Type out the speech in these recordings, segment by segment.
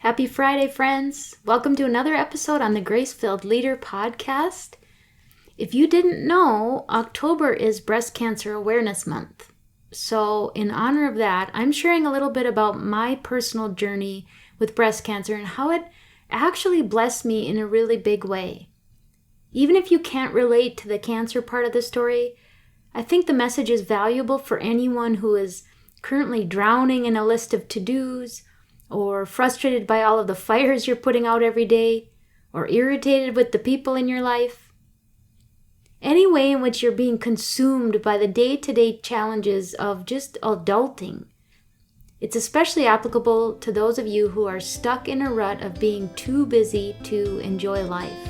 Happy Friday, friends. Welcome to another episode on the Grace-Filled Leader podcast. If you didn't know, October is Breast Cancer Awareness Month. So in honor of that, I'm sharing a little bit about my personal journey with breast cancer and how it actually blessed me in a really big way. Even if you can't relate to the cancer part of the story, I think the message is valuable for anyone who is currently drowning in a list of to-dos, or frustrated by all of the fires you're putting out every day, or irritated with the people in your life. Any way in which you're being consumed by the day-to-day challenges of just adulting. It's especially applicable to those of you who are stuck in a rut of being too busy to enjoy life.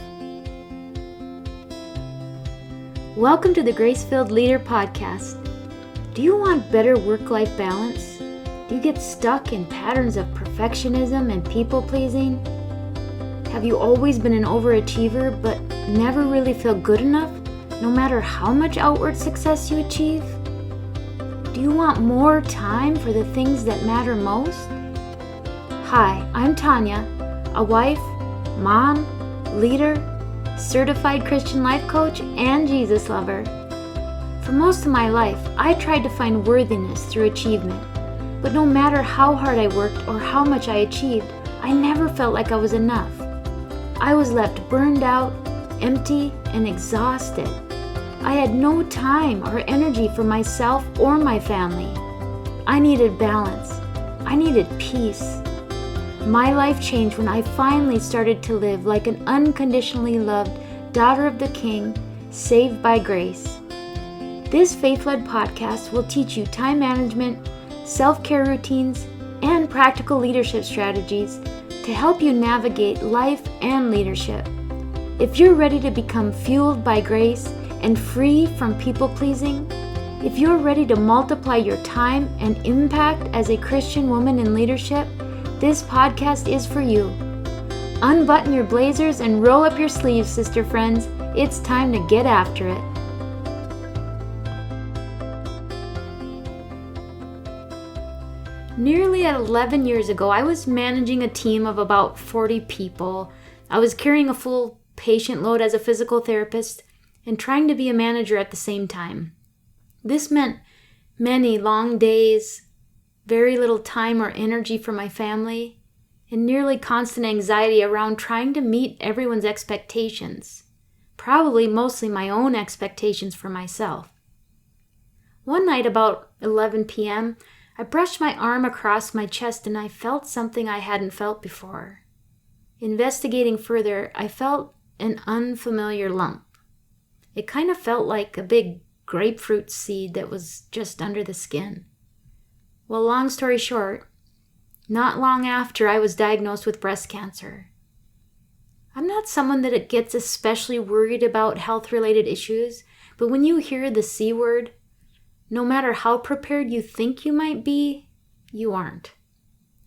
Welcome to the Grace-Filled Leader podcast. Do you want better work-life balance? Do you get stuck in patterns of perfectionism and people-pleasing? Have you always been an overachiever but never really feel good enough, no matter how much outward success you achieve? Do you want more time for the things that matter most? Hi, I'm Tanya, a wife, mom, leader, certified Christian life coach, and Jesus lover. For most of my life, I tried to find worthiness through achievement. But no matter how hard I worked or how much I achieved, I never felt like I was enough. I was left burned out, empty, and exhausted. I had no time or energy for myself or my family. I needed balance. I needed peace. My life changed when I finally started to live like an unconditionally loved daughter of the King, saved by grace. This faith-led podcast will teach you time management, self-care routines, and practical leadership strategies to help you navigate life and leadership. If you're ready to become fueled by grace and free from people-pleasing, if you're ready to multiply your time and impact as a Christian woman in leadership, this podcast is for you. Unbutton your blazers and roll up your sleeves, sister friends. It's time to get after it. Nearly 11 years ago, I was managing a team of about 40 people. I was carrying a full patient load as a physical therapist and trying to be a manager at the same time. This meant many long days, very little time or energy for my family, and nearly constant anxiety around trying to meet everyone's expectations, probably mostly my own expectations for myself. One night about 11 p.m., I brushed my arm across my chest and I felt something I hadn't felt before. Investigating further, I felt an unfamiliar lump. It kind of felt like a big grapefruit seed that was just under the skin. Well, long story short, not long after I was diagnosed with breast cancer. I'm not someone that gets especially worried about health-related issues, but when you hear the C word, no matter how prepared you think you might be, you aren't.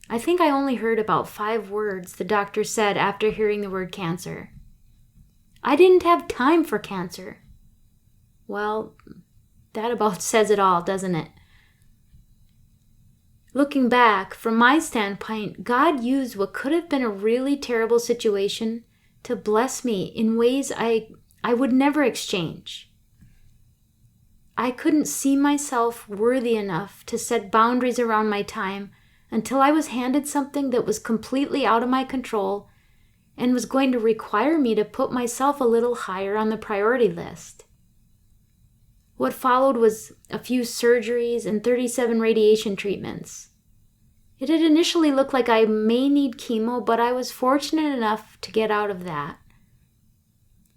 I think I only heard about 5 words the doctor said after hearing the word cancer. I didn't have time for cancer. Well, that about says it all, doesn't it? Looking back, from my standpoint, God used what could have been a really terrible situation to bless me in ways I would never exchange. I couldn't see myself worthy enough to set boundaries around my time until I was handed something that was completely out of my control and was going to require me to put myself a little higher on the priority list. What followed was a few surgeries and 37 radiation treatments. It had initially looked like I may need chemo, but I was fortunate enough to get out of that.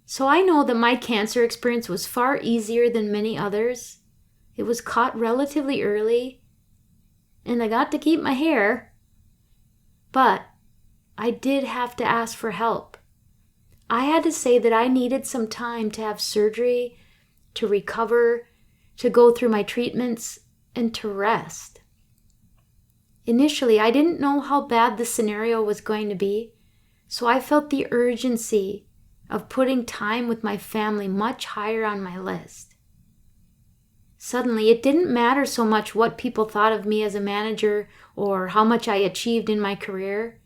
So I know that my cancer experience was far easier than many others. It was caught relatively early, and I got to keep my hair. But I did have to ask for help. I had to say that I needed some time to have surgery, to recover, to go through my treatments, and to rest. Initially, I didn't know how bad the scenario was going to be, so I felt the urgency of putting time with my family much higher on my list. Suddenly, it didn't matter so much what people thought of me as a manager or how much I achieved in my career.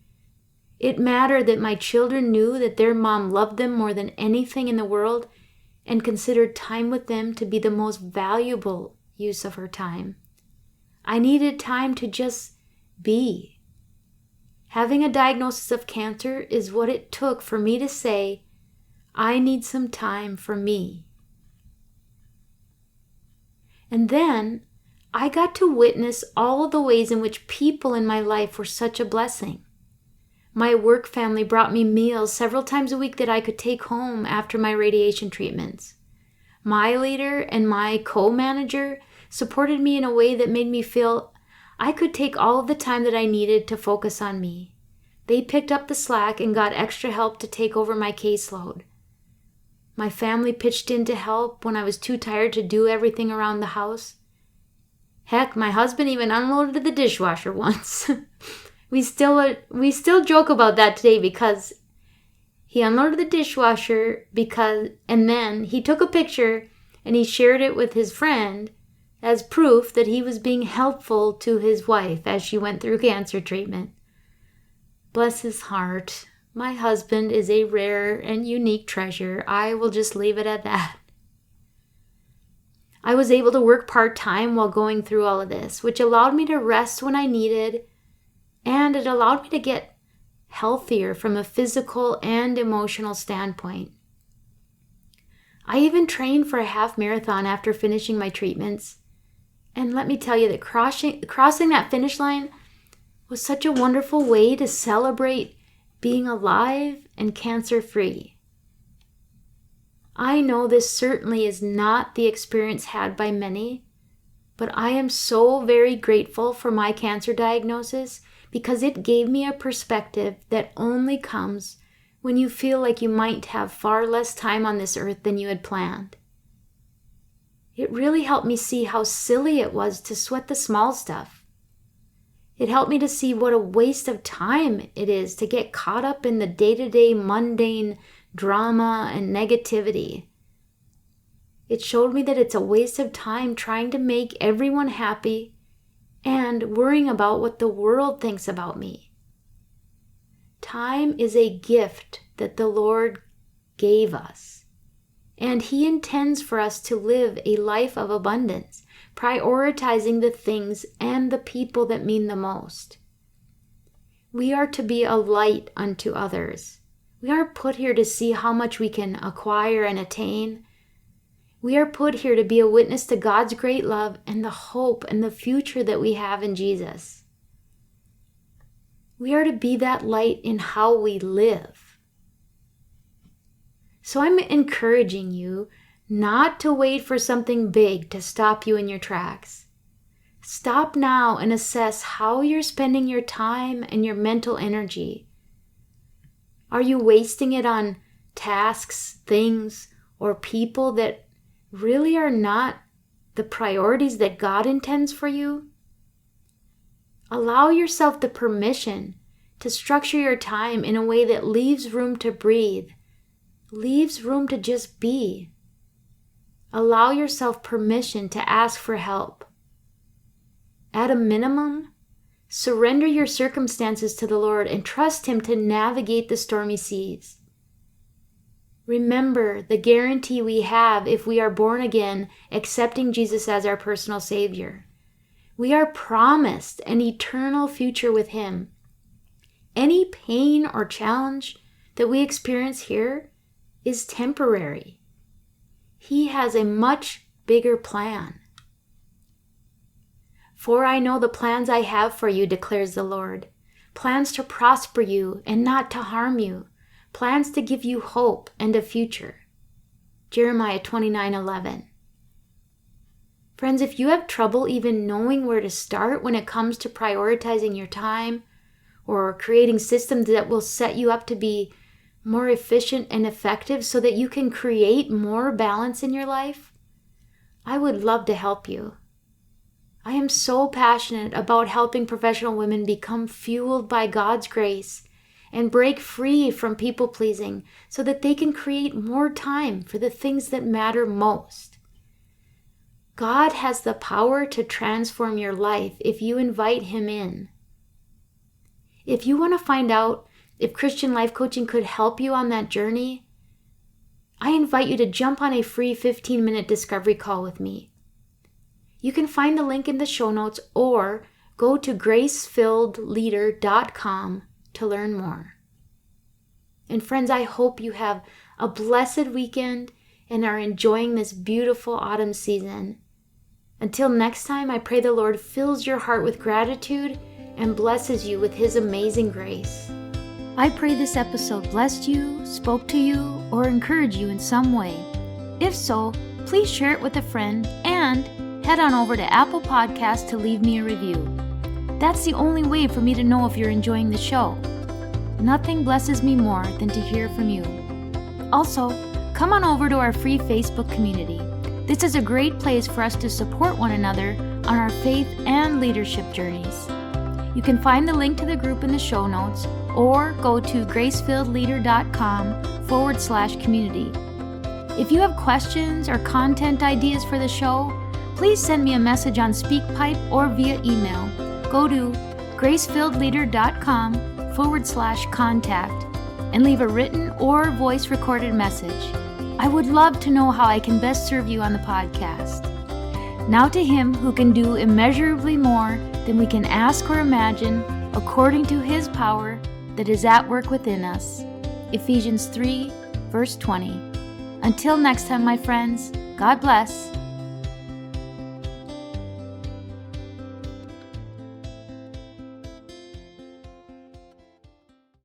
It mattered that my children knew that their mom loved them more than anything in the world and considered time with them to be the most valuable use of her time. I needed time to just be. Having a diagnosis of cancer is what it took for me to say, I need some time for me. And then I got to witness all of the ways in which people in my life were such a blessing. My work family brought me meals several times a week that I could take home after my radiation treatments. My leader and my co-manager supported me in a way that made me feel I could take all of the time that I needed to focus on me. They picked up the slack and got extra help to take over my caseload. My family pitched in to help when I was too tired to do everything around the house. Heck, my husband even unloaded the dishwasher once. We still joke about that today because he unloaded the dishwasher and then he took a picture and he shared it with his friend as proof that he was being helpful to his wife as she went through cancer treatment. Bless his heart. My husband is a rare and unique treasure. I will just leave it at that. I was able to work part-time while going through all of this, which allowed me to rest when I needed, and it allowed me to get healthier from a physical and emotional standpoint. I even trained for a half marathon after finishing my treatments. And let me tell you that crossing that finish line was such a wonderful way to celebrate being alive and cancer-free. I know this certainly is not the experience had by many, but I am so very grateful for my cancer diagnosis because it gave me a perspective that only comes when you feel like you might have far less time on this earth than you had planned. It really helped me see how silly it was to sweat the small stuff. It helped me to see what a waste of time it is to get caught up in the day-to-day mundane drama and negativity. It showed me that it's a waste of time trying to make everyone happy and worrying about what the world thinks about me. Time is a gift that the Lord gave us, and He intends for us to live a life of abundance, prioritizing the things and the people that mean the most. We are to be a light unto others. We are put here to see how much we can acquire and attain. We are put here to be a witness to God's great love and the hope and the future that we have in Jesus. We are to be that light in how we live. So I'm encouraging you not to wait for something big to stop you in your tracks. Stop now and assess how you're spending your time and your mental energy. Are you wasting it on tasks, things, or people that really are not the priorities that God intends for you? Allow yourself the permission to structure your time in a way that leaves room to breathe, leaves room to just be. Allow yourself permission to ask for help. At a minimum, surrender your circumstances to the Lord and trust Him to navigate the stormy seas. Remember the guarantee we have if we are born again, accepting Jesus as our personal Savior. We are promised an eternal future with Him. Any pain or challenge that we experience here is temporary. He has a much bigger plan. For I know the plans I have for you, declares the Lord. Plans to prosper you and not to harm you. Plans to give you hope and a future. Jeremiah 29:11. Friends, if you have trouble even knowing where to start when it comes to prioritizing your time or creating systems that will set you up to be more efficient and effective so that you can create more balance in your life, I would love to help you. I am so passionate about helping professional women become fueled by God's grace and break free from people-pleasing so that they can create more time for the things that matter most. God has the power to transform your life if you invite Him in. If you want to find out if Christian life coaching could help you on that journey, I invite you to jump on a free 15-minute discovery call with me. You can find the link in the show notes or go to gracefilledleader.com to learn more. And friends, I hope you have a blessed weekend and are enjoying this beautiful autumn season. Until next time, I pray the Lord fills your heart with gratitude and blesses you with His amazing grace. I pray this episode blessed you, spoke to you, or encouraged you in some way. If so, please share it with a friend and head on over to Apple Podcasts to leave me a review. That's the only way for me to know if you're enjoying the show. Nothing blesses me more than to hear from you. Also, come on over to our free Facebook community. This is a great place for us to support one another on our faith and leadership journeys. You can find the link to the group in the show notes or go to gracefilledleader.com/community. If you have questions or content ideas for the show, please send me a message on SpeakPipe or via email. Go to gracefilledleader.com/contact and leave a written or voice recorded message. I would love to know how I can best serve you on the podcast. Now to Him who can do immeasurably more than we can ask or imagine, according to His power that is at work within us. Ephesians 3, verse 20. Until next time, my friends, God bless.